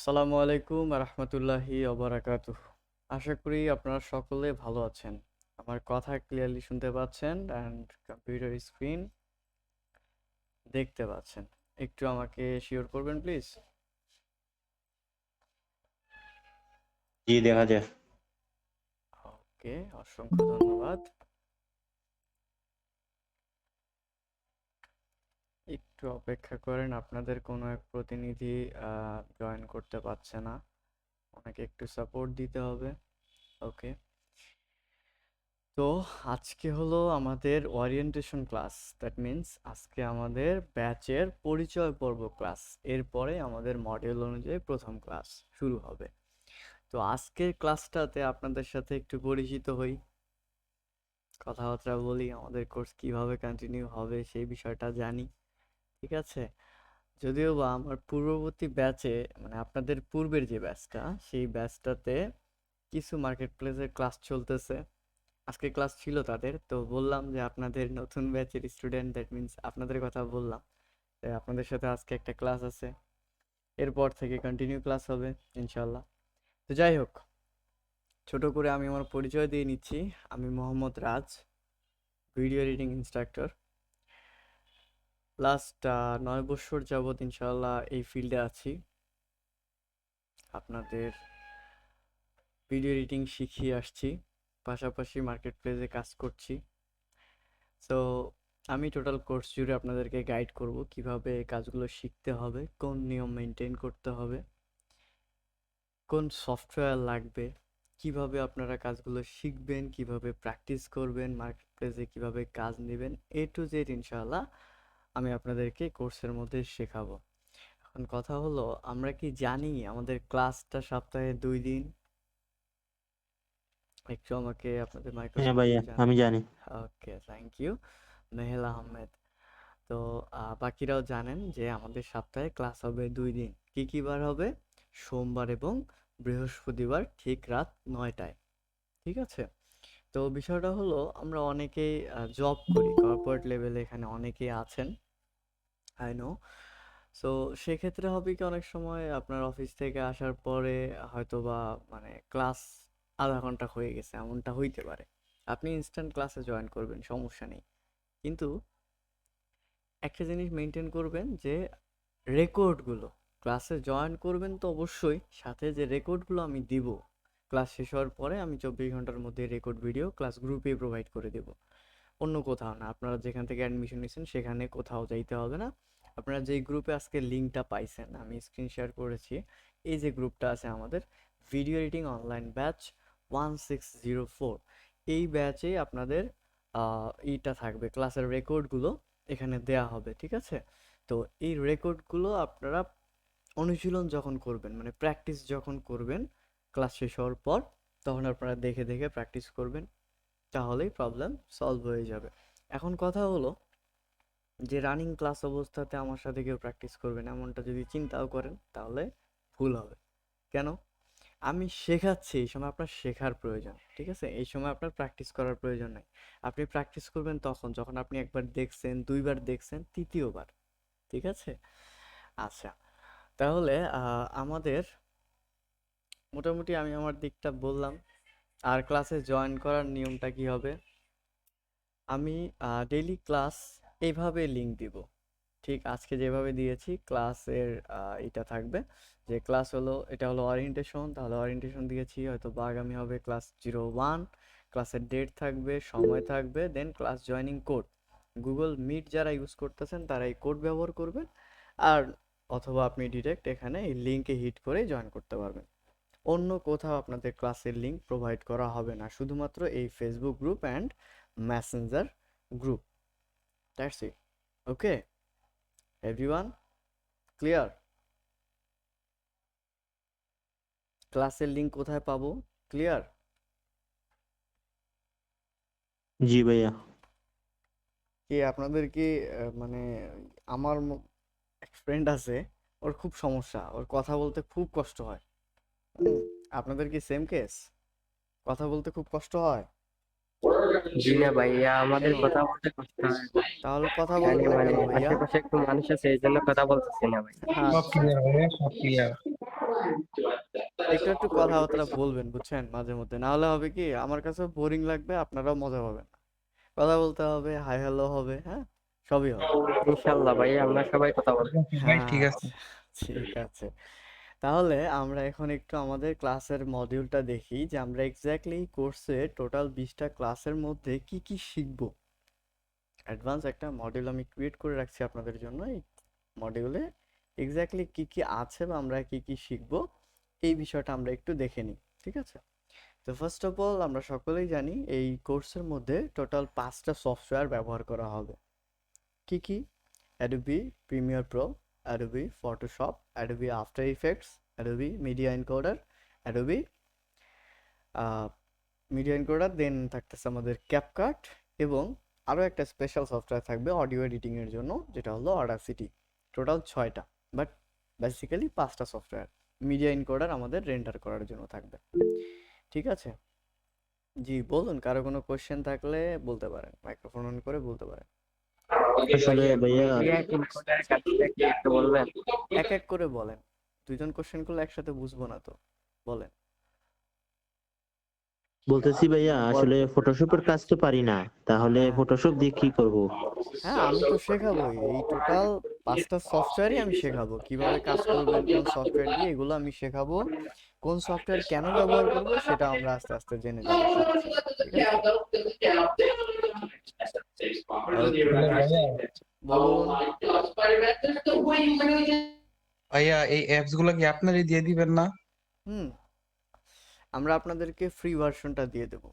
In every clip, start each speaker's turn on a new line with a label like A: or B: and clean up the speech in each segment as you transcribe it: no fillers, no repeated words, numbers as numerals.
A: আসসালামু আলাইকুম রহমতুল্লাহি ওবারাকাতুহ। আশা করি আপনারা সকলে ভালো আছেন। আমার কথা ক্লিয়ারলি শুনতে পাচ্ছেন অ্যান্ড কম্পিউটার স্ক্রিন দেখতে পাচ্ছেন। একটু আমাকে শিওর করবেন প্লিজ।
B: জি, দেখা যায়।
A: ওকে, অসংখ্য ধন্যবাদ। একটু অপেক্ষা করেন, আপনাদের কোনো এক প্রতিনিধি জয়েন করতে পারছে না, ওনাকে একটু সাপোর্ট দিতে হবে। ওকে, তো আজকে হলো আমাদের ওরিয়েন্টেশন ক্লাস। দ্যাট মিন্স আজকে আমাদের ব্যাচের পরিচয় পর্ব ক্লাস। এরপরে আমাদের মডেল অনুযায়ী প্রথম ক্লাস শুরু হবে। তো আজকের ক্লাসটাতে আপনাদের সাথে একটু পরিচিত হই, কথাবার্তা বলি, আমাদের কোর্স কিভাবে কন্টিনিউ হবে সেই বিষয়টা জানি। ঠিক আছে? যদিও বা আমার পূর্ববর্তী ব্যাচে, মানে আপনাদের পূর্বের যে ব্যাচটা, সেই ব্যাচটাতে কিছু মার্কেট প্লেসের ক্লাস চলতেছে। আজকে ক্লাস ছিল তাদের, তো বললাম যে আপনাদের নতুন ব্যাচের স্টুডেন্ট, দ্যাট মিন্স আপনাদের কথা বললাম যে আপনাদের সাথে আজকে একটা ক্লাস আছে, এরপর থেকে কন্টিনিউ ক্লাস হবে ইনশাল্লাহ। তো যাই হোক, ছোট করে আমি আমার পরিচয় দিয়ে নিচ্ছি। আমি মোহাম্মদ রাজ, ভিডিও এডিটিং ইনস্ট্রাক্টর। লাস্ট 9 বছর যাবৎ ইনশাল্লাহ এই ফিল্ডে আছি। আপনাদের ভিডিও এডিটিং শিখিয়ে আসছি, পাশাপাশি মার্কেট প্লেসে কাজ করছি। সো আমি টোটাল কোর্স জুড়ে আপনাদেরকে গাইড করব কিভাবে কাজগুলো শিখতে হবে, কোন নিয়ম মেনটেন করতে হবে, কোন সফটওয়্যার লাগবে, কিভাবে আপনারা কাজগুলো শিখবেন, কিভাবে প্র্যাকটিস করবেন, মার্কেট প্লেসে কীভাবে কাজ নেবেন, এ টু জেড ইনশাআল্লাহ আমি আপনাদেরকে কোর্সের মধ্যে শেখাবো। এখন কথা হলো, আমরা কি জানি আমাদের ক্লাসটা সপ্তাহে 2 দিন? একটু আমাকে আপনাদের
B: হ্যাঁ
A: মাইক্রোফোন
B: ভাইয়া,
A: দিয়ে জানান।
B: আমি জানি।
A: ওকে, থ্যাংক ইউ মেহেল আহমেদ। তো বাকিরাও জানেন যে আমাদের সপ্তাহে ক্লাস হবে 2 দিন। কি কি বার হবে? সোমবার এবং বৃহস্পতিবার, ঠিক রাত 9টায়। ঠিক আছে? তো বিষয়টা হলো, আমরা অনেকেই জব করি কর্পোরেট লেভেলে, এখানে অনেকেই আছেন, আই নো। সো সেক্ষেত্রে হবে কি, অনেক সময় আপনার অফিস থেকে আসার পরে হয়তোবা মানে ক্লাস আধা ঘন্টা হয়ে গেছে, এমনটা হইতে পারে। আপনি ইনস্ট্যান্ট ক্লাসে জয়েন করবেন, সমস্যা নেই, কিন্তু একটা জিনিস মেনটেন করবেন যে রেকর্ডগুলো, ক্লাসে জয়েন করবেন তো অবশ্যই, সাথে যে রেকর্ডগুলো আমি দিব ক্লাস শেষ হওয়ার পরে, আমি 24 ঘন্টার মধ্যে রেকর্ড ভিডিও ক্লাস গ্রুপে প্রোভাইড করে দেব, অন্য কোথাও না। আপনারা যেখান থেকে অ্যাডমিশন নিয়েছেন সেখানে কোথাও যাইতে হবে না। আপনারা যেই গ্রুপে আজকে লিঙ্কটা পাইছেন, আমি স্ক্রিন শেয়ার করেছি, এই যে গ্রুপটা আছে আমাদের ভিডিও এডিটিং অনলাইন ব্যাচ 1604, এই ব্যাচে আপনাদের এইটা থাকবে, ক্লাসের রেকর্ডগুলো এখানে দেয়া হবে। ঠিক আছে? তো এই রেকর্ডগুলো আপনারা অনুশীলন যখন করবেন, মানে প্র্যাকটিস যখন করবেন ক্লাস শেষ হওয়ার পর, তখন আপনারা দেখে দেখে প্র্যাকটিস করবেন, তাহলেই প্রবলেম সলভ হয়ে যাবে। এখন কথা হলো যে রানিং ক্লাস অবস্থাতে আমার সাথে কেউ প্র্যাকটিস করবেন এমনটা যদি চিন্তাও করেন, তাহলে ভুল হবে। কেন? আমি শেখাচ্ছি, এই সময় আপনার শেখার প্রয়োজন। ঠিক আছে? এই সময় আপনার প্র্যাকটিস করার প্রয়োজন নাই। আপনি প্র্যাকটিস করবেন তখন যখন আপনি একবার দেখছেন, দুইবার দেখছেন, তৃতীয়বার। ঠিক আছে? আচ্ছা, তাহলে আমাদের মোটামুটি আমি আমার দিকটা বললাম। আর ক্লাসে জয়েন করার নিয়মটা কি হবে? আমি ডেইলি ক্লাস এইভাবে লিঙ্ক দিব, ঠিক আজকে যেভাবে দিয়েছি ক্লাসের এটা থাকবে যে ক্লাস হলো, এটা হলো ওরিয়েন্টেশন, তাহলে ওরিয়েন্টেশন দিয়েছি, হয়তো বা আগামী হবে ক্লাস 01, ক্লাসের ডেট থাকবে, সময় থাকবে, then class joining code. Google Meet যারা ইউজ করতেছেন তারা এই কোড ব্যবহার করবেন, আর অথবা আপনি ডিরেক্ট এখানে এই লিঙ্কে হিট করে জয়েন করতে পারবেন। অন্য কোথাও আপনাদের ক্লাসের লিঙ্ক প্রোভাইড করা হবে না, শুধুমাত্র এই Facebook group and Messenger group. That's it. Okay everyone, clear? ক্লাসের লিঙ্ক কোথায় পাবো? ক্লিয়ার?
B: জি ভাইয়া।
A: কি আপনাদের কি মানে আমার এক ফ্রেন্ড আছে, ওর খুব সমস্যা, ওর কথা বলতে খুব কষ্ট হয়। হুম, আপনাদের কি সেম কেস? কথা বলতে খুব কষ্ট হয়?
C: জি না ভাইয়া, আমাদের
A: কেন?
C: কথা বলতে কষ্ট হয় ভাই।
A: তাহলে কথা বলেন
C: এখানে
A: না
C: মানে
A: কেন ভাইয়া?
C: আশেপাশে একটু মানুষ আছে, এই জন্য কথা বলতেছি না ভাই।
A: হ্যাঁ,
D: সব ক্লিয়ার ভাইয়া, সব ক্লিয়ার।
A: একটু একটু কথাবার্তা বলবেন, বুঝছেন, মাঝে মধ্যে। না হলে হবে কি, আমার কাছে বোরিং লাগবে, আপনারাও মজা পাবেন না। কথা বলতে হবে, হাই হ্যালো হবে, হ্যাঁ, সবই হবে।
C: ইনশাল্লাহ ভাই, আমরা সবাই কথা বলবো।
D: ভাই
A: হ্যাঁ,
D: ঠিক আছে।
A: আচ্ছা, ঠিক আছে। তাহলে আমরা এখন একটু আমাদের ক্লাসের মডিউলটা দেখি, যে আমরা এক্স্যাক্টলি কোর্সে টোটাল 20টা ক্লাসের মধ্যে কি কি শিখবো। অ্যাডভান্স একটা মডিউল আমি ক্রিয়েট করে রাখছি আপনাদের জন্য। এই মডিউলে এক্স্যাক্টলি কি কি আছে বা আমরা কি কি শিখবো, এই বিষয়টা আমরা একটু দেখে নিই, ঠিক আছে? তো ফার্স্ট অফ অল, আমরা সকলেই জানি এই কোর্সের মধ্যে টোটাল 5টা সফটওয়্যার ব্যবহার করা হবে। কি কি? Adobe Premiere Pro, Adobe Photoshop, Adobe After Effects, Adobe Media Encoder, Adobe Media Encoder, then থাকতেছে আমাদের ক্যাপকাট, এবং আরও একটা স্পেশাল সফটওয়্যার থাকবে অডিও এডিটিংয়ের জন্য, যেটা হলো অডাসিটি। টোটাল 6টা, বাট বেসিক্যালি 5টা সফটওয়্যার। মিডিয়া এনকোডার আমাদের রেন্ডার করার জন্য থাকবে, ঠিক আছে? জি বলুন, কারো কোনো কোশ্চেন থাকলে বলতে পারেন, মাইক্রোফোন অন করে বলতে পারেন।
B: আসলে ভাইয়া
C: মিডিয়া এনকোডারের কাজটা কি একটু বলবেন?
A: এক এক করে বলেন, দুইজন কোশ্চেন করলে একসাথে বুঝবো না তো, বলেন।
B: বলতেছি ভাইয়া, আসলে ফটোশপের কাজ তো পারি না, তাহলে
A: হ্যাঁ
B: ফটোশপ দিয়ে কি করব?
A: হ্যাঁ, আমি তো শেখাবোই। এই টোটাল 5টা সফটওয়্যারই আমি শেখাবো, কিভাবে কাজ করবেন কোন সফটওয়্যার দিয়ে, এগুলো আমি শেখাবো। কোন সফটওয়্যার কেন ব্যবহার করবো সেটা আমরা আস্তে আস্তে জেনে যাবো সাথে সাথে, ঠিক আছে? ওকে,
D: ভাইয়া
A: বলুন।
D: ভাইয়া এই অ্যাপস গুলা কি আপনারই দিয়ে দিবেন না?
A: হুম, আমরা আপনাদেরকে ফ্রি ভার্সনটা দিয়ে দেবো।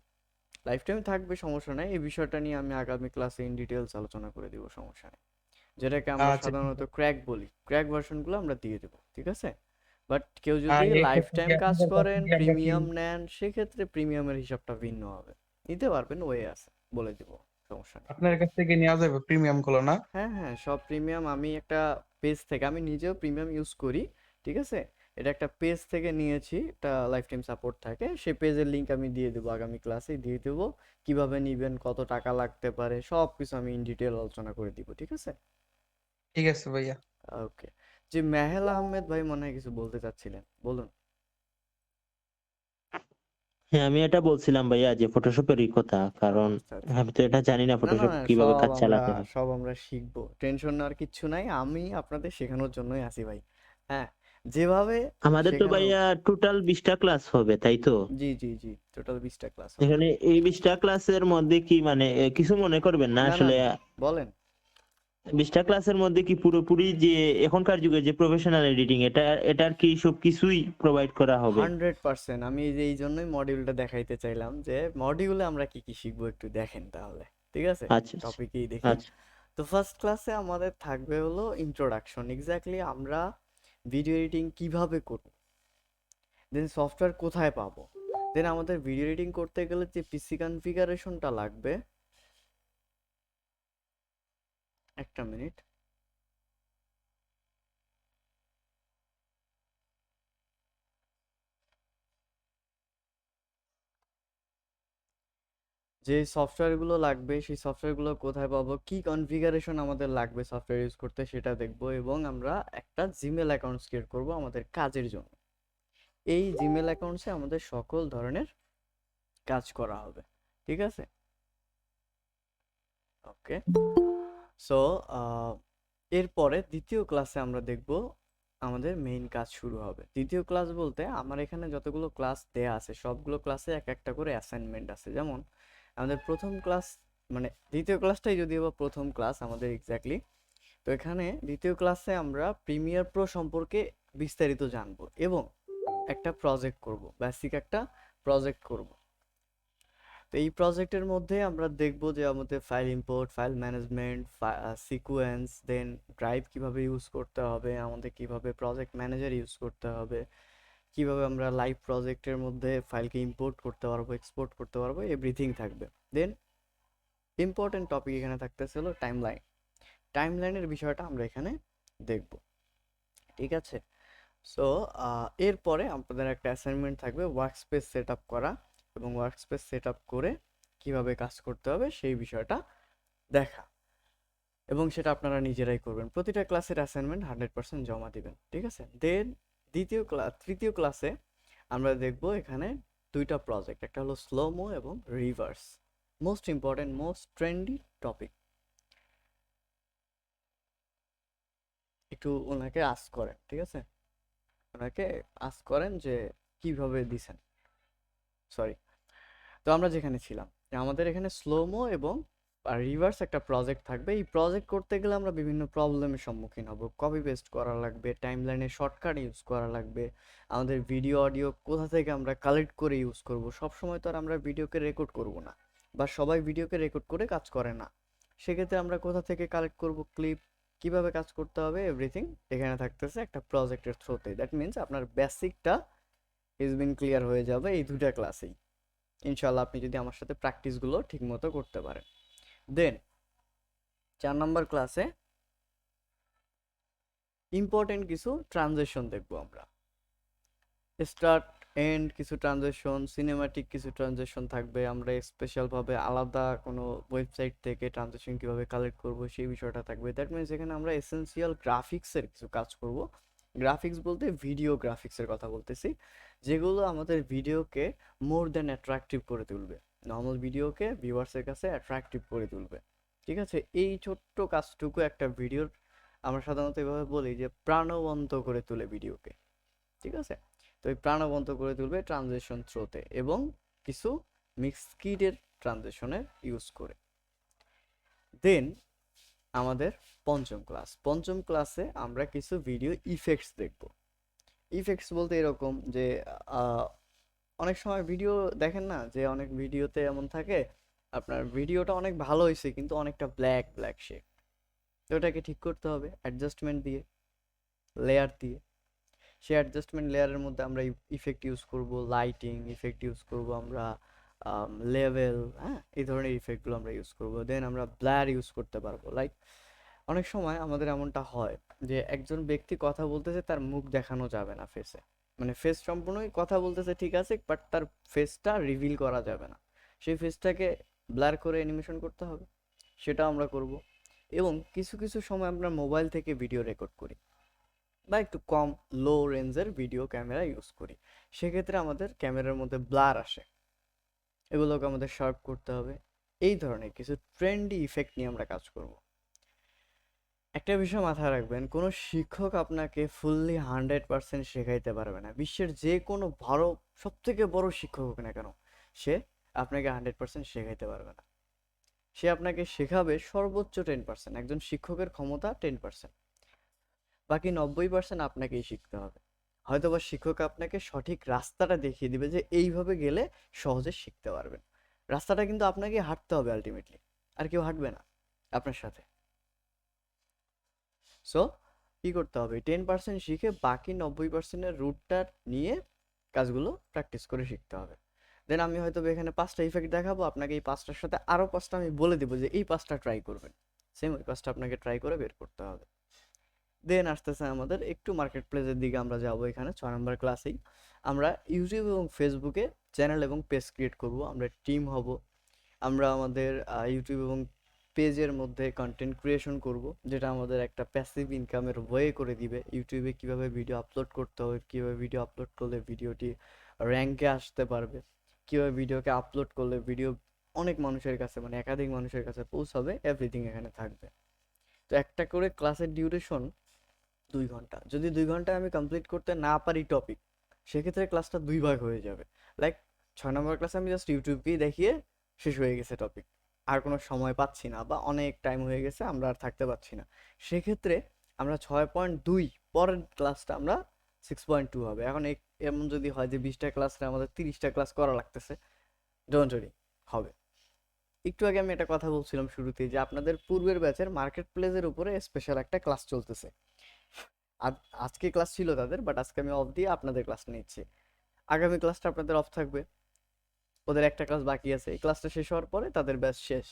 A: লাইফ টাইম থাকবে, সমস্যা নাই। এই বিষয়টা নিয়ে আমি আগামী ক্লাসে ইন ডিটেলস আলোচনা করে দিব, সমস্যা নেই। যেটাকে আমরা
D: আচ্ছা ঠিক
A: সাধারণত
D: আছে।
A: ক্র্যাক বলি, ক্র্যাক ভার্সনগুলো আমরা দিয়ে দেবো, ঠিক আছে? বাট কেউ
D: আর
A: যদি
D: এই
A: লাইফ
D: ক্ষেত্রে
A: টাইম
D: কি
A: কাজ
D: আপনাদের কাছ
A: করেন,
D: থেকে আমরা কি
A: প্রিমিয়াম নেন, সেক্ষেত্রে প্রিমিয়ামের হিসাবটা ভিন্ন হবে। নিতে পারবেন, ওয়ে আছে, বলে দিব, সমস্যা নেই।
D: আপনার কাছ থেকে নেওয়া যাবে প্রিমিয়াম গুলো না?
A: হ্যাঁ হ্যাঁ, সব প্রিমিয়াম আমি একটা পেজ থেকে, আমি নিজেও প্রিমিয়াম ইউজ করি, ঠিক আছে? এটা একটা পেজ থেকে নিয়েছি, একটা লাইফ টাইম সাপোর্ট থাকে, সেই পেজের লিংক আমি দিয়ে দেবো, আগামী ক্লাসে দিয়ে দেবো। কিভাবে নিবেন, কত টাকা লাগতে পারে, সব কিছু আমি ইন ডিটেল আলোচনা করে দিব, ঠিক আছে?
D: ঠিক আছে ভাইয়া।
A: ওকে। যে মেহেল আহমেদ ভাই মনে হয় কিছু বলতে চাচ্ছিলেন, বলুন।
B: হ্যাঁ, আমি এটা বলছিলাম ভাইয়া যে ফটোশপেরই কথা, কারণ
A: আচ্ছা আচ্ছা,
B: আমি তো এটা জানি না
A: না না
B: ফটোশপ
A: না,
B: কিভাবে কাজ চালাতে হয়।
A: সব আমরা শিখবো, টেনশন নেওয়ার কিচ্ছু নাই, আমি আপনাদের শেখানোর জন্যই আছি ভাই। হ্যাঁ, যেভাবে
B: আমাদের তো
A: শেখানো।
B: ভাইয়া টোটাল 20টা ক্লাস হবে, তাই তো?
A: জি জি জি, টোটাল 20টা ক্লাস হবে।
B: এখানে এই 20টা ক্লাসের মধ্যে কি মানে কিছু মনে করবেন না
A: না না
B: আসলে?
A: না, বলেন।
B: 20টা ক্লাসের মধ্যে কি পুরোপুরি যে এখনকার যুগে যে প্রফেশনাল এডিটিং, এটার কি সব কিছুই প্রোভাইড করা হবে?
A: 100%, আমি এই জন্যই মডিউলটা দেখাইতে চাইলাম, যে মডিউলে আমরা কি কি শিখবো একটু দেখেন তাহলে, ঠিক আছে?
B: আচ্ছা
A: টপিকেই দেখি।
B: আচ্ছা।
A: তো ফার্স্ট ক্লাসে আমাদের থাকবে হলো ইন্ট্রোডাকশন, এক্স্যাক্টলি আমরা ভিডিও এডিটিং কিভাবে করব, দেন সফটওয়্যার কোথায় পাবো, দেন আমাদের ভিডিও এডিটিং করতে গেলে যে পিসি কনফিগারেশনটা লাগবে। একটা মিনিট। যে সফটওয়্যারগুলো লাগবে, সেই সফটওয়্যারগুলো কোথায় পাবো, কি কনফিগারেশন আমাদের লাগবে সফটওয়্যার ইউজ করতে, সেটা দেখবো। এবং আমরা একটা জিমেল অ্যাকাউন্ট ক্রিয়েট করব আমাদের কাজের জন্য। এই জিমেল অ্যাকাউন্টসে আমাদের সকল ধরনের কাজ করা হবে, ঠিক আছে? ওকে। সো এরপরে দ্বিতীয় ক্লাসে আমরা দেখব আমাদের মেইন কাজ শুরু হবে। দ্বিতীয় ক্লাস বলতে আমার এখানে যতগুলো ক্লাস দেয়া আছে, সবগুলো ক্লাসে এক একটা করে অ্যাসাইনমেন্ট আছে। যেমন আমাদের প্রথম ক্লাস, মানে দ্বিতীয় ক্লাসটাই যদিও বা প্রথম ক্লাস আমাদের এক্স্যাক্টলি। তো এখানে দ্বিতীয় ক্লাসে আমরা প্রিমিয়ার প্রো সম্পর্কে বিস্তারিত জানবো, এবং একটা প্রজেক্ট করব, বেসিক একটা প্রজেক্ট করব। তো এই প্রজেক্টের মধ্যে আমরা দেখব যে আমাদের file import, file management, sequence, then drive কিভাবে ইউজ করতে হবে, আমাদের কিভাবে প্রজেক্ট ম্যানেজার ইউজ করতে হবে, কিভাবে আমরা লাইভ প্রজেক্টের মধ্যে ফাইলকে ইম্পোর্ট করতে পারবো, এক্সপোর্ট করতে পারবো, এভরিথিং থাকবে। দেন ইম্পর্টেন্ট টপিক এখানে থাকতেছিল টাইমলাইন। টাইমলাইনের বিষয়টা আমরা এখানে দেখব, ঠিক আছে? সো এরপরে আপনাদের একটা অ্যাসাইনমেন্ট থাকবে ওয়ার্কস্পেস সেট আপ করা, এবং ওয়ার্কস্পেস সেট আপ করে কিভাবে কাজ করতে হবে সেই বিষয়টা দেখা, এবং সেটা আপনারা নিজেরাই করবেন। প্রতিটা ক্লাসের অ্যাসাইনমেন্ট 100% জমা দিবেন, ঠিক আছে? দেন তৃতীয় ক্লাসে আমরা দেখব এখানে দুইটা প্রজেক্ট, একটা হলো স্লোমো এবং reverse, most important most trendy topic. একটু ওনাকে আস্ক করেন, ঠিক আছে, ওনাকে আস্ক করেন যে কিভাবে দিছেন। সরি, তো আমরা যেখানে ছিলাম যে আমাদের এখানে স্লোমো এবং রিভার্স একটা প্রজেক্ট থাকবে। এই প্রজেক্ট করতে গেলে আমরা বিভিন্ন প্রবলেমের সম্মুখীন হব, কপি পেস্ট করা লাগবে, টাইমলাইনে শর্টকাট ইউজ করা লাগবে, আমাদের ভিডিও অডিও কোথা থেকে আমরা কালেক্ট করে ইউজ করব। সব সময় তো আর আমরা ভিডিওকে রেকর্ড করব না, বা সবাই ভিডিওকে রেকর্ড করে কাজ করে না। সেক্ষেত্রে আমরা কোথা থেকে কালেক্ট করব ক্লিপ, কিভাবে কাজ করতে হবে, এভরিথিং এখানে থাকতেছে একটা প্রজেক্টের থ্রুতে। দ্যাট মিনস আপনার বেসিকটা ইজ বিন ক্লিয়ার হয়ে যাবে এই দুটা ক্লাসেই, ইনশাল্লাহ, আপনি যদি আমার সাথে প্র্যাকটিসগুলো ঠিকমতো করতে পারেন। দেন 4 নম্বর ক্লাসে ইম্পর্টেন্ট কিছু ট্রানজেকশন দেখবো আমরা, স্টার্ট এন্ড কিছু ট্রানজেকশন, সিনেমাটিক কিছু ট্রানজেকশন থাকবে। আমরা স্পেশালভাবে আলাদা কোনো ওয়েবসাইট থেকে ট্রানজেকশন কীভাবে কালেক্ট করব সেই বিষয়টা থাকবে। দ্যাট মিনস এখানে আমরা এসেনশিয়াল গ্রাফিক্সের কিছু কাজ করব। গ্রাফিক্স বলতে ভিডিও গ্রাফিক্সের কথা বলতেছি, যেগুলো আমাদের ভিডিওকে মোর দ্যান অ্যাট্রাকটিভ করে তুলবে, নর্মাল ভিডিওকে ভিউয়ার্সের কাছে অ্যাট্রাকটিভ করে তুলবে। ঠিক আছে, এই ছোট্ট কাজটুকু একটা ভিডিওর আমরা সাধারণত এভাবে বলি যে প্রাণবন্ত করে তুলে ভিডিওকে। ঠিক আছে, তো এই প্রাণবন্ত করে তুলবে ট্রানজেকশন থ্রোতে এবং কিছু মিক্সকিডের ট্রানজেকশনের ইউজ করে। দেন আমাদের পঞ্চম ক্লাসে আমরা কিছু ভিডিও ইফেক্টস দেখব। ইফেক্টস বলতে এরকম যে অনেক সময় ভিডিও দেখেন না, যে অনেক ভিডিওতে এমন থাকে আপনার ভিডিওটা অনেক ভালো হয়েছে কিন্তু অনেকটা ব্ল্যাক ব্ল্যাক শেড, তো ওটাকে ঠিক করতে হবে অ্যাডজাস্টমেন্ট দিয়ে, লেয়ার দিয়ে। সেই অ্যাডজাস্টমেন্ট লেয়ারের মধ্যে আমরা ইফেক্ট ইউজ করব, লাইটিং ইফেক্ট ইউজ করব আমরা, লেভেল, হ্যাঁ, এই ধরনের ইফেক্টগুলো আমরা ইউজ করব। দেন আমরা ব্লার ইউজ করতে পারবো। লাইক অনেক সময় আমাদের এমনটা হয় যে একজন ব্যক্তি কথা বলতেছে, তার মুখ দেখানো যাবে না ফেসে, মানে ফেস সম্পূর্ণই কথা বলতেছে ঠিক আছে, বাট তার ফেসটা রিভিল করা যাবে না, সেই ফেসটাকে ব্লার করে অ্যানিমেশন করতে হবে, সেটা আমরা করব। এবং কিছু কিছু সময় আমরা মোবাইল থেকে ভিডিও রেকর্ড করি বা একটু কম লো রেঞ্জের ভিডিও ক্যামেরা ইউজ করি, সেক্ষেত্রে আমাদের ক্যামেরার মধ্যে ব্লার আসে, এগুলোকে আমাদের শার্প করতে হবে। এই ধরনের কিছু ট্রেন্ডি ইফেক্ট নিয়ে আমরা কাজ করব। একটা বিষয় মাথায় রাখবেন, কোনো শিক্ষক আপনাকে ফুললি 100% শেখাইতে পারবে না। বিশ্বের যে কোনো সব থেকে বড় শিক্ষক হোক না কেন, সে আপনাকে 100% শেখাইতে পারবে না। সে আপনাকে শেখাবে সর্বোচ্চ 10%। একজন শিক্ষকের ক্ষমতা 10%, বাকি 90% আপনাকেই শিখতে হবে। হয়তোবা শিক্ষক আপনাকে সঠিক রাস্তাটা দেখিয়ে দিবে যে এইভাবে গেলে সহজে শিখতে পারবেন। রাস্তাটা কিন্তু আপনাকে হাঁটতে হবে আলটিমেটলি, আর কেউ হাঁটবে না আপনার সাথে। সো কী করতে হবে, 10% শিখে বাকি 90%-এর রুটটা নিয়ে কাজগুলো প্র্যাকটিস করে শিখতে হবে। দেন আমি হয়তো এখানে 5টা ইফেক্ট দেখাবো আপনাকে, এই 5টার সাথে আরও 5টা আমি বলে দেবো যে এই 5টা ট্রাই করবেন, সেম ওই 5টা আপনাকে ট্রাই করে বের করতে হবে। দেন আসতেছে আমাদের একটু মার্কেট প্লেসের দিকে আমরা যাব। এখানে 6 নম্বর ক্লাসেই আমরা ইউটিউব এবং ফেসবুকে চ্যানেল এবং পেজ ক্রিয়েট করব, আমরা টিম হব। আমরা আমাদের ইউটিউব এবং পেজের মধ্যে কন্টেন্ট ক্রিয়েশন করব, যেটা আমাদের একটা প্যাসিভ ইনকামের ওয়ে করে দিবে। ইউটিউবে কিভাবে ভিডিও আপলোড করতে হবে, কিভাবে ভিডিও আপলোড করলে ভিডিওটি র্যাঙ্কে আসতে পারবে, কিভাবে ভিডিওকে আপলোড করলে ভিডিও অনেক মানুষের কাছে, মানে একাধিক মানুষের কাছে পৌঁছাবে, এভরিথিং এখানে থাকবে। তো একটা করে ক্লাসের ডিউরেশন 2 ঘন্টা। যদি 2 ঘন্টায় আমি কমপ্লিট করতে না পারি টপিক, সেক্ষেত্রে ক্লাসটা 2 ভাগ হয়ে যাবে। লাইক 6 নম্বর ক্লাসে আমি জাস্ট ইউটিউবকেই দেখিয়ে শেষ হয়ে গেছে টপিক, আর কোনো সময় পাচ্ছি না বা অনেক টাইম হয়ে গেছে, আমরা আর থাকতে পারছি না। সেক্ষেত্রে আমরা 6.2 পরের ক্লাসটা আমরা 6.2 হবে। এখন এমন যদি হয় যে 20টা ক্লাসে আমাদের 30টা ক্লাস করা লাগতেছে, ডোন্ট ওয়ারি, হবে। একটু আগে আমি একটা কথা বলছিলাম শুরুতেই যে আপনাদের পূর্বের ব্যাচের মার্কেট প্লেসের উপরে স্পেশাল একটা ক্লাস চলতেছে। আজকে ক্লাস ছিল তাদের, বাট আজকে আমি অফ দিয়ে আপনাদের ক্লাস নিচ্ছি। আগামী ক্লাসটা আপনাদের অফ থাকবে, ওদের একটা ক্লাস বাকি আছে, এই ক্লাসটা শেষ হওয়ার পরে তাদের ব্যাচ শেষ,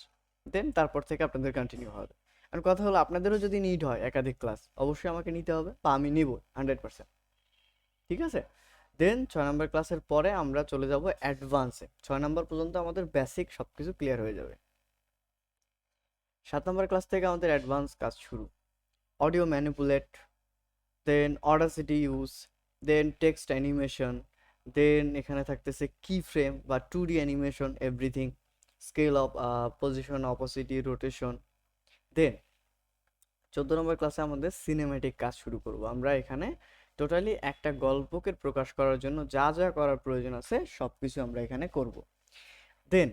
A: দেন তারপর থেকে আপনাদের কন্টিনিউ হবে। আর কথা হলো আপনাদেরও যদি নিড হয় একাধিক ক্লাস, অবশ্যই আমাকে নিতে হবে বা আমি নিব 100%। ঠিক আছে, দেন 6 নম্বর ক্লাসের পরে আমরা চলে যাব অ্যাডভান্সে। 6 নম্বর পর্যন্ত আমাদের বেসিক সব কিছু ক্লিয়ার হয়ে যাবে। 7 নম্বর ক্লাস থেকে আমাদের অ্যাডভান্স কাজ শুরু, audio manipulate, then Audacity use, then text animation, then এখানে থাকতেছে কি ফ্রেম বা 2D animation, everything, scale of position, opacity, rotation. Then 14 নম্বর ক্লাসে আমাদের সিনেম্যাটিক কাজ শুরু করব। আমরা এখানে টোটালি একটা গল্পকে প্রকাশ করার জন্য যা যা করার প্রয়োজন আছে সব কিছু আমরা এখানে করব। দেন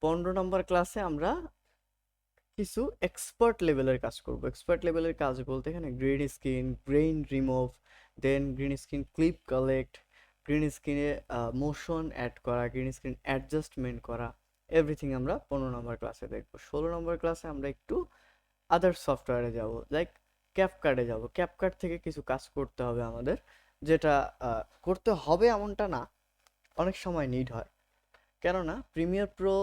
A: 15 নম্বর ক্লাসে আমরা কিছু এক্সপার্ট লেভেলের কাজ করব। এক্সপার্ট লেভেলের কাজ বলতে এখানে green screen, grain remove, then green screen clip collect, green স্ক্রিনে মোশন অ্যাড করা, গ্রিন স্ক্রিন অ্যাডজাস্টমেন্ট করা, এভরিথিং আমরা 15 নম্বর ক্লাসে দেখব। 16 নম্বর ক্লাসে আমরা একটু আদার সফটওয়্যারে যাব, লাইক ক্যাপকার্টে যাব। ক্যাপকার্ট থেকে কিছু কাজ করতে হবে আমাদের, যেটা করতে হবে এমনটা না, অনেক সময় নিড হয়। কেননা প্রিমিয়ার প্রো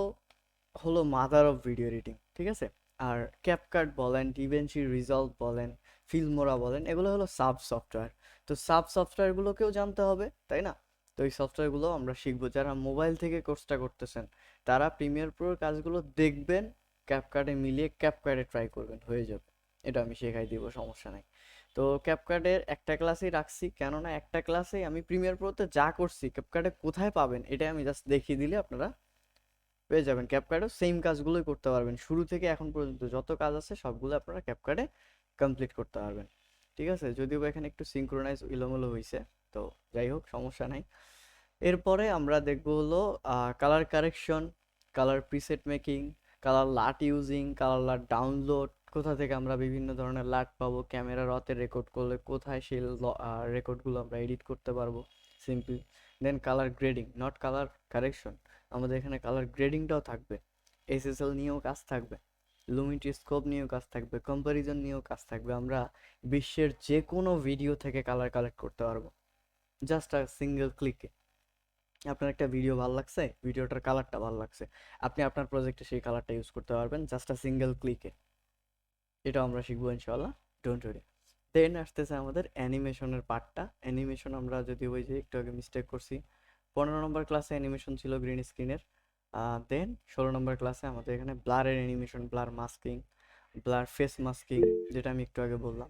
A: হলো মাদার অফ ভিডিও এডিটিং, ঠিক আছে? আর ক্যাপকাট বলেন, ডিভেনশি রিজলভ বলেন, ফিল্মোরা বলেন, এগুলো হলো সাব সফটওয়্যার। তো সাব সফটওয়্যারগুলোকেও জানতে হবে, তাই না? তো এই সফটওয়্যারগুলো আমরা শিখবো। যারা মোবাইল থেকে কোর্সটা করতেছেন তারা প্রিমিয়ার প্রোর কাজগুলো দেখবেন, ক্যাপকাটে মিলিয়ে ক্যাপকাটে ট্রাই করবেন, হয়ে যাবে। এটা আমি শেখাই দিব, সমস্যা নাই। তো ক্যাপকাটের একটা ক্লাসেই রাখছি, কেননা একটা ক্লাসেই আমি প্রিমিয়ার প্রোতে যা করছি ক্যাপকাটে কোথায় পাবেন এটা আমি জাস্ট দেখিয়ে দিলে আপনারা পেয়ে যাবেন। ক্যাপকার্ডও সেম কাজগুলোই করতে পারবেন, শুরু থেকে এখন পর্যন্ত যত কাজ আছে সবগুলো আপনারা ক্যাপকার্ডে কমপ্লিট করতে পারবেন, ঠিক আছে? যদিও বা এখানে একটু সিঙ্ক্রোনাইজ ইলোমেলো হয়েছে, তো যাই হোক, সমস্যা নাই। এরপরে আমরা দেখবো হলো colour correction, colour preset making, colour লাট ইউজিং, কালার লাট ডাউনলোড, কোথা থেকে আমরা বিভিন্ন ধরনের লাট পাবো, ক্যামেরা রতে রেকর্ড করলে কোথায় সেই রেকর্ডগুলো আমরা এডিট করতে পারবো, simple. Then colour grading, not colour correction, আমাদের এখানে কালার গ্রেডিংটাও থাকবে, এসএসএল নিয়েও কাজ থাকবে, লুমিনিটি স্কোপ নিয়েও কাজ থাকবে, কম্প্যারিজন নিয়েও কাজ থাকবে। আমরা বিশ্বের যে কোনো ভিডিও থেকে কালার কালেক্ট করতে পারবো জাস্ট আ সিঙ্গেল ক্লিকে। আপনার একটা ভিডিও ভালো লাগছে, ভিডিওটার কালারটা ভালো লাগছে, আপনি আপনার প্রজেক্টে সেই কালারটা ইউজ করতে পারবেন জাস্ট আ সিঙ্গেল ক্লিকে। এটাও আমরা শিখবো ইনশাআল্লাহ, ডোন্ট ওয়ারি। দেন আসতেছে আমাদের অ্যানিমেশনের পার্টটা। অ্যানিমেশন আমরা যদি ওই যে একটু আগে মিস্টেক করছি, 15 নম্বর ক্লাসে অ্যানিমেশন ছিল গ্রিন স্ক্রিনের। দেন 16 নম্বর ক্লাসে আমাদের এখানে ব্লারের animation, blur masking, blur face masking, যেটা আমি একটু আগে বললাম।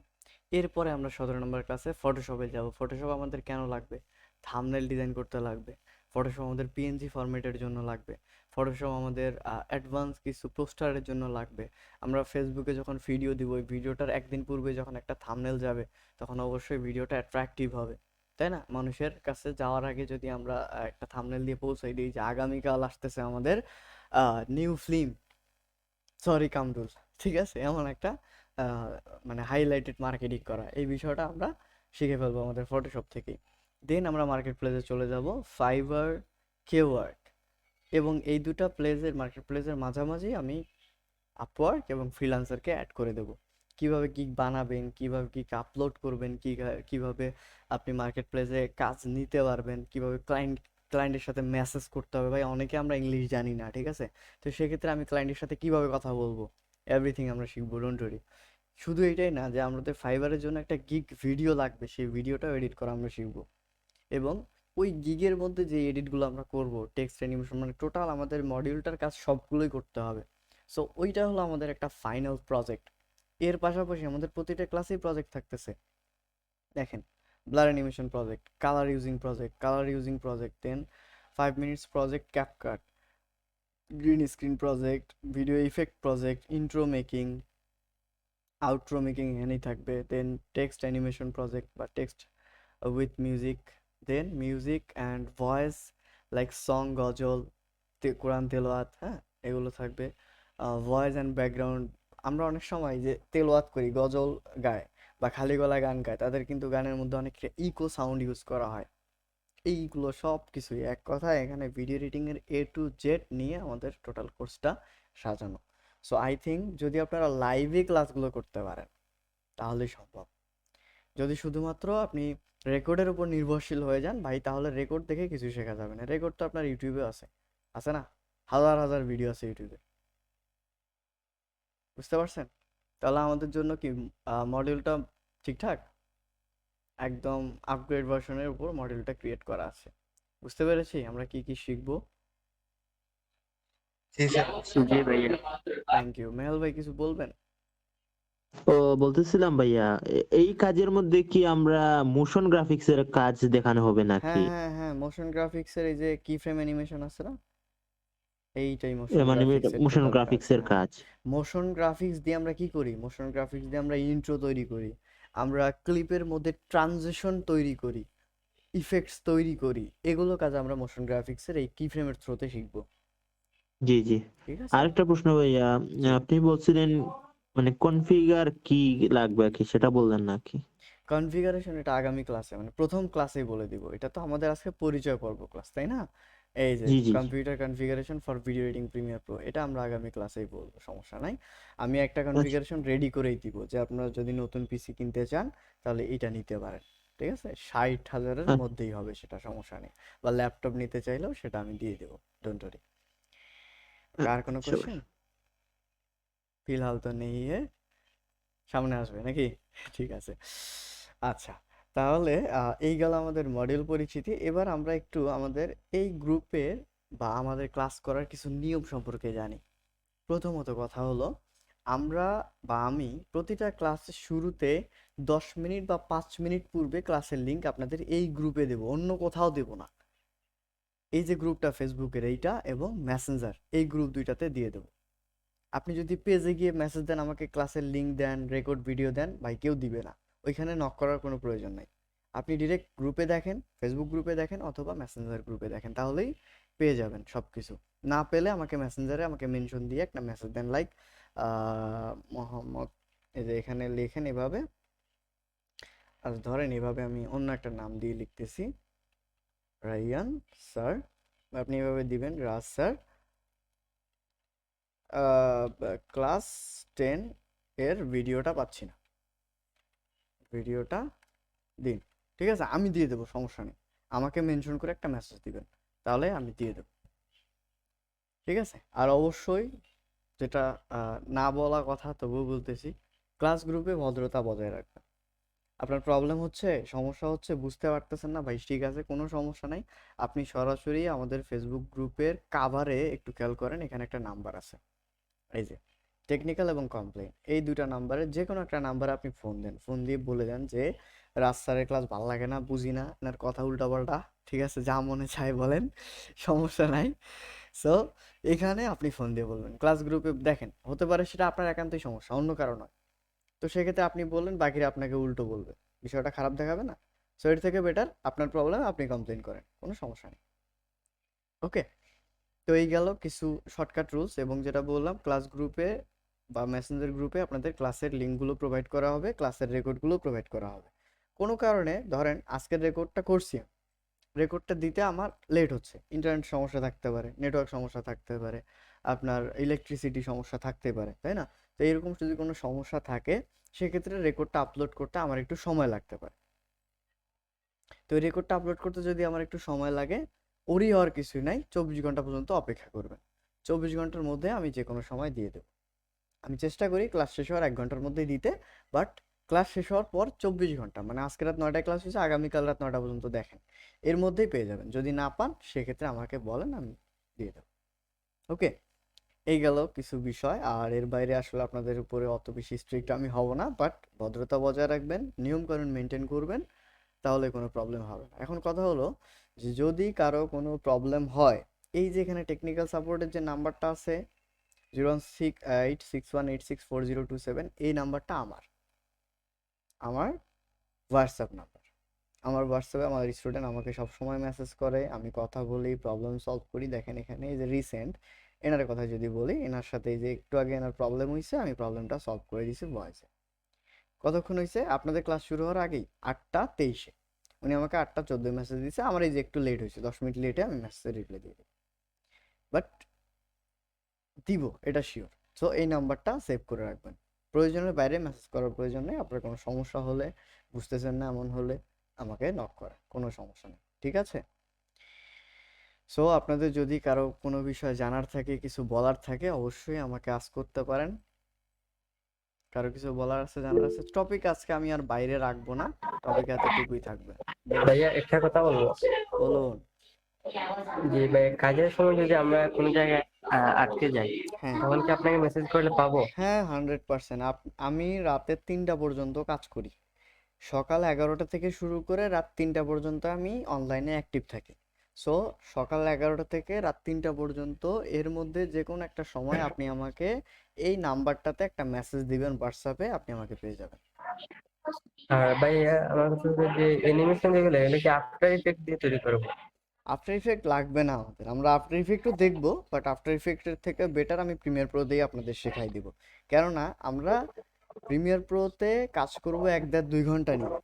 A: এরপরে আমরা 17 নম্বর ক্লাসে ফটোশপে যাব। ফটোশপ আমাদের কেন লাগবে? থাম্বনেল ডিজাইন করতে লাগবে। ফটোশপ আমাদের পিএনজি ফরম্যাটের জন্য লাগবে। ফটোশপ আমাদের অ্যাডভান্স কিছু পোস্টারের জন্য লাগবে। আমরা ফেসবুকে যখন ভিডিও দিব, ওই ভিডিওটার একদিন পূর্বে যখন একটা থাম্বনেল যাবে তখন অবশ্যই ভিডিওটা অ্যাট্রাকটিভ হবে, তাই না? মানুষের কাছে যাওয়ার আগে যদি আমরা একটা থাম্বনেল দিয়ে পৌঁছাই দিই যে আগামীকাল আসতেছে আমাদের নিউ ফিল্ম, সরি কামরুল, ঠিক আছে? এমন একটা আহ, মানে হাইলাইটেড মার্কেটিং করা, এই বিষয়টা আমরা শিখে ফেলবো আমাদের ফটোশপ থেকেই। দেন আমরা মার্কেট প্লেসে চলে যাব, ফাইবার, কেওয়ার্ক, এবং এই দুটা প্লেসের মার্কেট প্লেসের মাঝামাঝি আমি আপওয়ার্ক এবং ফ্রিল্যান্সারকে অ্যাড করে দেব। কিভাবে গিগ বানাবেন, কিভাবে গিগ আপলোড করবেন, কিভাবে আপনি মার্কেট প্লেসে কাজ নিতে পারবেন, কিভাবে ক্লায়েন্টের সাথে মেসেজ করতে হবে। ভাই অনেকে আমরা ইংলিশ জানি না, ঠিক আছে? তো সেক্ষেত্রে আমি ক্লায়েন্টের সাথে কিভাবে কথা বলবো, এভরিথিং আমরা শিখবো, ডোন্ট ওয়ারি। শুধু এটাই না, যে আমাদের ফাইবারের জন্য একটা গিগ ভিডিও লাগবে, সেই ভিডিওটাও এডিট করা আমরা শিখবো। এবং ওই গিগের মধ্যে যে এডিটগুলো আমরা করব, টেক্সট অ্যানিমেশন, মানে টোটাল আমাদের মডিউলটার কাজ সবগুলোই করতে হবে। সো ওইটা হলো আমাদের একটা ফাইনাল প্রজেক্ট। এর পাশাপাশি আমাদের প্রতিটা ক্লাসেই প্রজেক্ট থাকতেছে, দেখেন, blur animation project, colour using project, then 5 minutes project CapCut, green screen project, video effect project, intro making, outro making এখানেই থাকবে, দেন টেক্সট অ্যানিমেশন প্রজেক্ট বা text with music, then music and voice like song, গজল, কোরআন তেলাওয়াত, হ্যাঁ, এগুলো থাকবে। Voice and background, আমরা অনেক সময় যে তেলাওয়াত করি, গজল গায় বা খালি গলায় গান গায়, তাদের কিন্তু গানের মধ্যে অনেক ইকো সাউন্ড ইউজ করা হয়। এইগুলো সব কিছুই এক কথায় এখানে ভিডিও এডিটিংয়ের A to Z নিয়ে আমাদের টোটাল কোর্সটা সাজানো। সো আই থিঙ্ক যদি আপনারা লাইভে ক্লাসগুলো করতে পারেন তাহলেই সম্ভব। যদি শুধুমাত্র আপনি রেকর্ডের উপর নির্ভরশীল হয়ে যান ভাই, তাহলে রেকর্ড দেখে কিছু শেখা যাবে না। রেকর্ড তো আপনার ইউটিউবে আছে, আছে না? হাজার হাজার ভিডিও আছে ইউটিউবে, বুঝতে পারছেন? তাহলে আমাদের জন্য কি মডিউলটা ঠিকঠাক একদম আপগ্রেড ভার্সনের উপর মডিউলটা ক্রিয়েট করা আছে। বুঝতে পেরেছি আমরা কি কি শিখবো।
D: জি স্যার।
C: জি ভাইয়া।
A: Thank you. মেহেল ভাই কিছু বলবেন?
B: ও বলতেছিলাম ভাইয়া, এই কাজের মধ্যে কি আমরা মোশন গ্রাফিক্স এর কাজ দেখানো হবে নাকি?
A: হ্যাঁ, মোশন গ্রাফিক্সের এই যে কি ফ্রেম অ্যানিমেশন আছে না, এইটাই মোশন
B: মানে
A: গ্রাফিক্সের
B: মোশন
A: টোটাল কাজ।
B: গ্রাফিক্স এর
A: হ্যাঁ,
B: কাজ।
A: মোশন গ্রাফিক্স দিয়ে আমরা কি করি, মোশন গ্রাফিক্স দিয়ে আমরা ইন্ট্রো তৈরি করি, আমরা ক্লিপের মধ্যে ট্রানজিশন তৈরি করি, ইফেক্টস তৈরি করি, এগুলো কাজ আমরা মোশন গ্রাফিক্সের এই কি ফ্রেমের থ্রুতে শিখবো।
B: জি জি।
A: ঠিক আছে।
B: আরেকটা প্রশ্ন ভাইয়া,
A: জি,
B: আপনি বলছিলেন মানে কনফিগার কি লাগবে আর কি, সেটা বললেন নাকি?
A: কনফিগারেশন এটা আগামী ক্লাসে মানে প্রথম ক্লাসেই বলে দিব, এটা তো আমাদের আজকে পরিচয় পর্ব ক্লাস, তাই না? এই যে
B: জি জি।
A: Computer configuration for video editing Premiere Pro, এটা আমরা আগামী ক্লাসেই বলবো, সমস্যা নাই। আমি একটা
B: আচ্ছা।
A: কনফিগারেশন রেডি করেই দিব যে আপনারা যদি নতুন পিসি কিনতে চান তাহলে এটা নিতে পারেন। ঠিক আছে, 60,000-এর
B: আচ্ছা।
A: মধ্যেই হবে, সেটা সমস্যা নেই। বা ল্যাপটপ নিতে চাইলেও সেটা আমি দিয়ে দেবো, ডোন্ট ওয়ারি। আর কোনো
B: আচ্ছা ভাই।
A: কোশ্চেন? ফিলহাল তো নেই হে, সামনে আসবে নাকি? ঠিক আছে। আচ্ছা, তাহলে এই গেল আমাদের মডেল পরিচিতি। এবার আমরা একটু আমাদের এই গ্রুপের বা আমাদের ক্লাস করার কিছু নিয়ম সম্পর্কে জানি। প্রথমত কথা হলো, আমরা বা আমি প্রতিটা ক্লাসের শুরুতে 10 মিনিট বা 5 মিনিট পূর্বে ক্লাসের লিংক আপনাদের এই গ্রুপে দেব, অন্য কোথাও দেব না। এই যে গ্রুপটা ফেসবুকের এইটা এবং মেসেঞ্জার, এই গ্রুপ দুইটাতে দিয়ে দেবো। আপনি যদি পেজে গিয়ে মেসেজ দেন, আমাকে ক্লাসের লিংক দেন, রেকর্ড ভিডিও দেন, ভাই কেউ দিবে না। ওইখানে নক করার কোনো প্রয়োজন নাই। আপনি ডিরেক্ট গ্রুপে দেখেন, ফেসবুক গ্রুপে দেখেন অথবা মেসেঞ্জার গ্রুপে দেখেন, তাহলেই পেয়ে যাবেন সব কিছু। না পেলে আমাকে মেসেঞ্জারে আমাকে মেনশন দিয়ে একটা মেসেজ দেন, লাইক মোহাম্মদ, এই যে এখানে লেখেন এভাবে, আর ধরেন এভাবে আমি অন্য একটা নাম দিয়ে লিখতেছি, রাইয়ান স্যার, আপনি এভাবে দিবেন, রাজ স্যার, ক্লাস 10 এর ভিডিওটা পাচ্ছি না, ভিডিওটা দিন। ঠিক আছে, আমি দিয়ে দেবো, সমস্যা নেই। আমাকে মেনশন করে একটা মেসেজ দিবেন, তাহলে আমি দিয়ে দেবো। ঠিক আছে। আর অবশ্যই যেটা না বলা কথা তবুও বলতেছি, ক্লাস গ্রুপে ভদ্রতা বজায় রাখবেন। আপনার প্রবলেম হচ্ছে, সমস্যা হচ্ছে, বুঝতে পারতেছেন না ভাই, ঠিক আছে, কোনো সমস্যা নাই। আপনি সরাসরি আমাদের ফেসবুক গ্রুপের কাভারে একটু খেয়াল করেন, এখানে একটা নাম্বার আছে, এই যে টেকনিক্যাল এবং কমপ্লেন, এই দুইটা নাম্বারে যে কোনো একটা নাম্বারে আপনি ফোন দেন, ফোন দিয়ে বলে দেন যে রাজ স্যারের ক্লাস ভালো লাগে না, বুঝি না, এনার কথা উল্টাপাল্টা, ঠিক আছে, যা মনে চায় বলেন, সমস্যা নাই। সো এখানে আপনি ফোন দিয়ে বলবেন, ক্লাস গ্রুপে দেখেন, হতে পারে সেটা আপনার একান্তই সমস্যা, অন্য কারো নয়। তো সেক্ষেত্রে আপনি বললেন, বাকিরা আপনাকে উল্টো বলবে, বিষয়টা খারাপ দেখাবে না? সো এর থেকে বেটার আপনার প্রবলেম আপনি কমপ্লেন করেন, কোনো সমস্যা নেই। ওকে। তো এই গেল কিছু শর্টকাট রুলস, এবং যেটা বললাম, ক্লাস গ্রুপে বা মেসেঞ্জার গ্রুপে আপনাদের ক্লাসের লিঙ্কগুলো প্রোভাইড করা হবে, ক্লাসের রেকর্ডগুলো প্রোভাইড করা হবে। কোনো কারণে ধরেন আজকের রেকর্ডটা করছি, রেকর্ডটা দিতে আমার লেট হচ্ছে, ইন্টারনেট সমস্যা থাকতে পারে, নেটওয়ার্ক সমস্যা থাকতে পারে, আপনার ইলেকট্রিসিটি সমস্যা থাকতে পারে, তাই না? তো এরকম যদি কোনো সমস্যা থাকে, সেক্ষেত্রে রেকর্ডটা আপলোড করতে আমার একটু সময় লাগতে পারে। তো এই রেকর্ডটা আপলোড করতে যদি আমার একটু সময় লাগে, ওরই হওয়ার কিছুই নাই, 24 ঘন্টা পর্যন্ত অপেক্ষা করবেন। 24 ঘন্টার মধ্যে আমি যে কোনো সময় দিয়ে দেবো। আমি চেষ্টা করি ক্লাস শেষ হওয়ার 1 ঘন্টার মধ্যেই দিতে, বাট ক্লাস শেষ হওয়ার পর 24 ঘন্টা, মানে আজকে রাত 9টায় ক্লাস হয়েছে, আগামীকাল রাত 9টা পর্যন্ত দেখেন, এর মধ্যেই পেয়ে যাবেন। যদি না পান সেক্ষেত্রে আমাকে বলেন, আমি দিয়ে দেবো। ওকে। এই গেল কিছু বিষয়, আর এর বাইরে আসলে আপনাদের উপরে অত বেশি স্ট্রিক্ট আমি হব না, বাট ভদ্রতা বজায় রাখবেন, নিয়মকানুন মেনটেন করবেন, তাহলে কোনো প্রবলেম হবে না। এখন কথা হলো যে যদি কারো কোনো প্রবলেম হয়, এই যে এখানে টেকনিক্যাল সাপোর্টের যে নাম্বারটা আছে 016861864027, এই নাম্বারটা আমার হোয়াটসঅ্যাপ নাম্বার। আমার হোয়াটসঅ্যাপে আমার স্টুডেন্ট আমাকে সবসময় মেসেজ করে, আমি কথা বলি, প্রবলেম সলভ করি। দেখেন এখানে এই যে রিসেন্ট এনার কথা যদি বলি, এনার সাথে এই যে একটু আগে এনার প্রবলেম হয়েছে, আমি প্রবলেমটা সলভ করে দিয়েছি ভয়েসে। কতক্ষণ হয়েছে? আপনাদের ক্লাস শুরু হওয়ার আগেই 8টা 23-এ উনি আমাকে 8টা 14 মেসেজ দিয়েছে। আমার এই যে একটু লেট হয়েছে, 10 মিনিট লেটে আমি মেসেজে রিপ্লাই দিয়ে দিই, বাট দিব এটা শিওর। সো এই নাম্বারটা সেভ করে রাখবেন, প্রয়োজনের বাইরে মেসেজ করার প্রয়োজন নেই। আপনার কোনো সমস্যা হলে, বুঝতেছেন না এমন হলে আমাকে নক করেন, কোনো সমস্যা নেই, ঠিক আছে? সো আপনাদের যদি কারো কোনো বিষয় জানার থাকে, কিছু বলার থাকে, অবশ্যই আমাকে আস্ক করতে পারেন। কারো কিছু বলার আছে, জানার আছে? টপিক আজকে আমি আর বাইরে রাখবো না, টপিক এতটুকুই থাকবে। বলুন
C: ভাইয়া একটা কথা বলবো,
A: বলুন।
C: যে ভাই কাজের সময় যদি আমরা কোনো জায়গায় আটকে যাই,
A: হ্যাঁ
C: তখন কি আপনাকে মেসেজ করলে পাবো?
A: হ্যাঁ 100%। আমি রাতের 3টা পর্যন্ত কাজ করি। সকাল 11টা থেকে শুরু করে রাত 3টা পর্যন্ত আমি অনলাইনে অ্যাক্টিভ থাকি। সো সকাল 11টা থেকে রাত 3টা পর্যন্ত এর মধ্যে যে কোনো একটা সময় আপনি আমাকে এই নাম্বারটাতে একটা মেসেজ দিবেন, হোয়াটসঅ্যাপে আপনি আমাকে পেয়ে যাবেন।
C: আর ভাইয়া আমার কাছে যে অ্যানিমেশন যেগুলো, এগুলো কি আফটার ইফেক্ট দিয়ে তৈরি করবো?
A: আফটার ইফেক্ট লাগবে না আমাদের, আমরা আফটার ইফেক্টও দেখবো, বাট আফটার ইফেক্টের থেকে বেটার আমি প্রিমিয়ার প্রো দিয়ে আপনাদের শেখাই দিব। কেননা আমরা প্রিমিয়ার প্রোতে কাজ করব 1.5-2 ঘন্টা নিয়ে।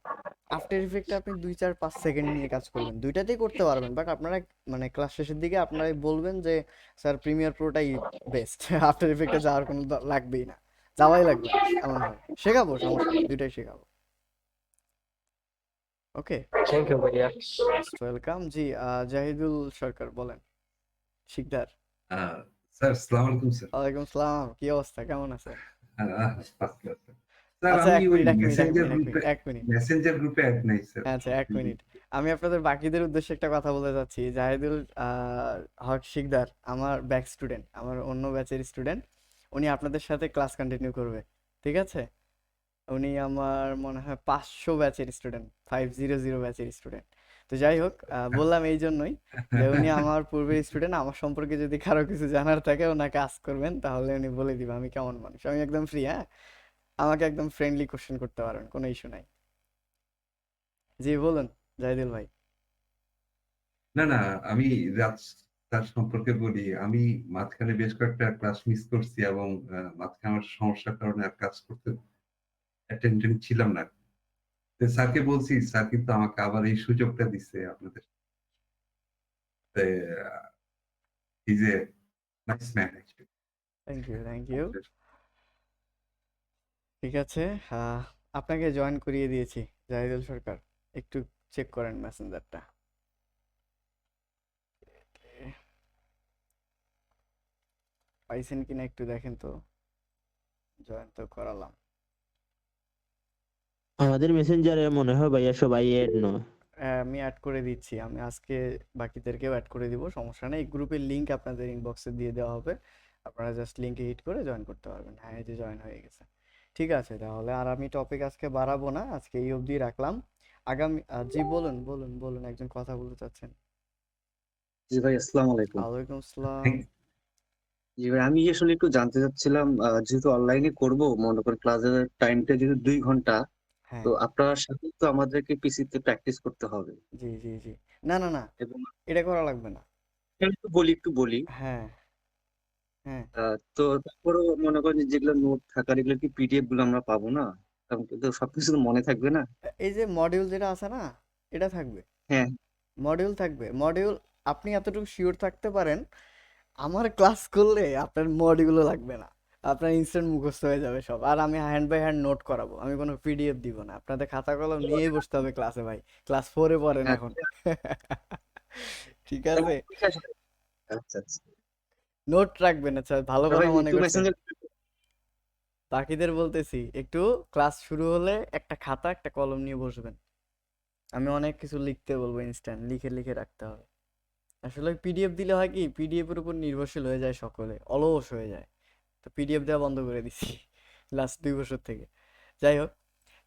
A: আফটার ইফেক্টে আপনি 2-4-5 সেকেন্ড নিয়ে কাজ করবেন, দুইটাতেই করতে পারবেন, বাট আপনারা মানে ক্লাস শেষের দিকে আপনারাই বলবেন যে স্যার প্রিমিয়ার প্রোটাই বেস্ট, আফটার ইফেক্টে যাওয়ার কোনো লাগবেই না, যাওয়াই লাগবে না, এমন হবে। শেখাবো, সমস্যা নেই, দুইটাই শেখাবো। ওকে,
C: থ্যাংক ইউ ভাইয়া।
A: Most welcome. জি জাহিদুল সরকার বলেন, শিকদার।
E: আহ, স্যার আসসালামু আলাইকুম স্যার।
A: ওয়ালাইকুম সালাম, কি অবস্থা, কেমন আছেন?
E: First class sir. স্যার
A: আচ্ছা,
E: আমি
A: এক
E: ওই
A: মিনিট, এক মিনিট, এক
E: মেসেঞ্জার
A: মিনিট, এক
E: গ্রুপে
A: মিনিট, এক মিনিট।
E: অ্যাড নাই স্যার।
A: আচ্ছা, এক মিনিট। আমি আপনাদের বাকিদের উদ্দেশ্যে একটা কথা বলতে চাচ্ছি। জাহিদুল হক শিকদার আমার ব্যাক স্টুডেন্ট, আমার অন্য ব্যাচের স্টুডেন্ট। উনি আপনাদের সাথে ক্লাস কন্টিনিউ করবে, ঠিক আছে? উনি আমার মনে হয় 500 ব্যাচের স্টুডেন্ট, 500 ব্যাচের স্টুডেন্ট। তো যাই হোক, বললাম এই জন্যই যে উনি আমার পূর্বের স্টুডেন্ট। আমার সম্পর্কে যদি কারো কিছু জানার থাকে ওনাকে আস্ক করবেন, তাহলে উনি বলে দিবে আমি কেমন মানুষ। আমি একদম ফ্রি, হ্যাঁ, আমাকে একদম ফ্রেন্ডলি কোশ্চেন করতে পারেন, কোনো ইস্যু নাই। জি বলুন জাহিদুল ভাই।
E: না না, আমি রাজ স্যার সম্পর্কে বলি। আমি মাঝখানে বেশ কয়েকটা ক্লাস মিস করছি এবং মাঝখানে আমার সমস্যার কারণে আর কাজ করতে অ্যাটেন্ডেন্ট ছিলাম না। তো স্যারকে বলছি, স্যার কিন্তু আমাকে আবার এই সুযোগটা দিছে আপনাদের। Is a nice man actually.
A: Thank you, thank you. ঠিক আছে, আপনাকে জয়েন করিয়ে দিয়েছি জাহিদুল সরকার, একটু চেক করেন মেসেঞ্জারটা। পাইছেন কিনা একটু দেখেন তো, জয়েন তো করালাম।
B: আমাদের মেসেঞ্জারে মনে হয় ভাইয়া সবাই এড নয়।
A: আমি অ্যাড করে দিচ্ছি, আমি আজকে বাকিদেরকেও অ্যাড করে দিব, সমস্যা নেই। গ্রুপের লিংক আপনাদের ইনবক্সে দিয়ে দেওয়া হবে, আপনারা জাস্ট লিংকে হিট করে জয়েন করতে পারবেন। হ্যাঁ, এই যে জয়েন হয়ে গেছে। ঠিক আছে, তাহলে আর আমি টপিক আজকে বাড়াবো না, আজকে এই অবধি রাখলাম। আগামী জি বলুন, বলুন, বলুন, একজন কথা বলতে চাচ্ছেন।
F: জি ভাই, আসসালামু আলাইকুম।
A: ওয়ালাইকুম আসসালাম।
F: জি ভাই, আমি আসলে একটু জানতে চাচ্ছিলাম, যেহেতু অনলাইনে করব, মনে করেন ক্লাসের টাইমটা যেহেতু 2 ঘন্টা,
A: হ্যাঁ,
F: তো আপনার সাথে তো আমাদেরকে পিসিতে প্র্যাকটিস করতে হবে।
A: জি জি জি, না না না,
F: এবং
A: এটা করা লাগবে না।
F: একটু বলি।
A: হ্যাঁ হ্যাঁ,
F: তো তারপরেও মনে করেন যে যেগুলো নোট থাকার, এগুলো কি পিডিএফ গুলো আমরা পাবো না? কারণ কিন্তু সবকিছু তো মনে থাকবে না।
A: এই যে মডিউল যেটা আছে না, এটা থাকবে,
F: হ্যাঁ,
A: মডিউল থাকবে, মডিউল। আপনি এতটুকু শিওর থাকতে পারেন, আমার ক্লাস করলে আপনার মডিউলও লাগবে না, আপনার ইনস্ট্যান্ট মুখস্থ হয়ে যাবে সব। আর আমি হ্যান্ড বাই হ্যান্ড নোট করাবো, আমি কোনো পিডিএফ দিব না, আপনাদের খাতা কলম নিয়েই বসতে হবে ক্লাসে ভাই। ক্লাস 4-এ পড়েন
F: হ্যাঁ।
A: এখন। ঠিক আছে,
F: আচ্ছা আচ্ছা।
A: নোট রাখবেন, আচ্ছা, ভালো
F: তো
A: কথা
F: ভাই
A: মনে
F: একটু
A: করছেন।
F: মেসেঞ্জার।
A: বাকিদের বলতেছি, একটু ক্লাস শুরু হলে একটা খাতা একটা কলম নিয়ে বসবেন। আমি অনেক কিছু লিখতে বলবো, ইনস্ট্যান্ট লিখে লিখে রাখতে হবে। আসলে পিডিএফ দিলে হয় কি, পিডিএফ এর উপর নির্ভরশীল হয়ে যায় সকলে, অলস হয়ে যায়। তো পিডিএফ দেওয়া বন্ধ করে দিছি লাস্ট 2 বছর থেকে। যাই হোক,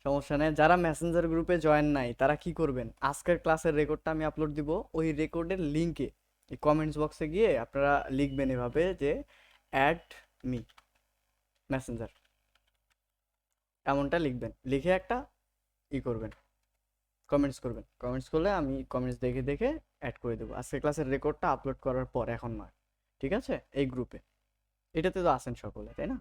A: সমস্যা নেই। যারা মেসেঞ্জার গ্রুপে জয়েন নাই তারা কি করবেন, আজকের ক্লাসের রেকর্ডটা আমি আপলোড দিব, ওই রেকর্ডের লিঙ্কে এই কমেন্টস বক্সে গিয়ে আপনারা লিখবেন এভাবে যে অ্যাড মি মেসেঞ্জার, এমনটা লিখবেন, লিখে একটা করবেন, কমেন্টস করবেন। কমেন্টস করলে আমি কমেন্টস দেখে দেখে অ্যাড করে দেবো আজকের ক্লাসের রেকর্ডটা আপলোড করার পর, এখন নয়, ঠিক আছে? এই গ্রুপে, এটাতে তো আসেন সকলে, তাই না?